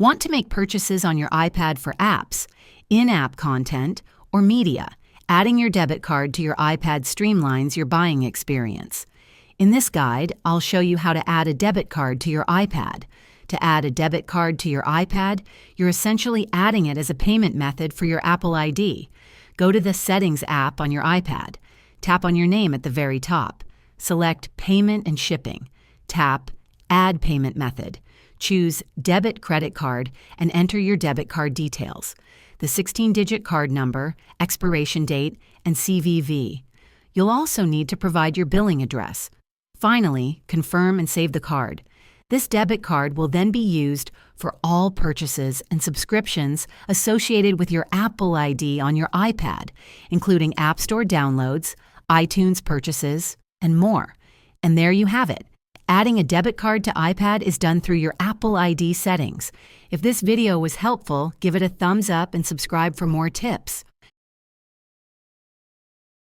Want to make purchases on your iPad for apps, in-app content, or media? Adding your debit card to your iPad streamlines your buying experience. In this guide, I'll show you how to add a debit card to your iPad. To add a debit card to your iPad, you're essentially adding it as a payment method for your Apple ID. Go to the Settings app on your iPad. Tap on your name at the very top. Select Payment and Shipping. Tap Add Payment Method. Choose Debit Credit Card and enter your debit card details, the 16-digit card number, expiration date, and CVV. You'll also need to provide your billing address. Finally, confirm and save the card. This debit card will then be used for all purchases and subscriptions associated with your Apple ID on your iPad, including App Store downloads, iTunes purchases, and more. And there you have it. Adding a debit card to iPad is done through your Apple ID settings. If this video was helpful, give it a thumbs up and subscribe for more tips.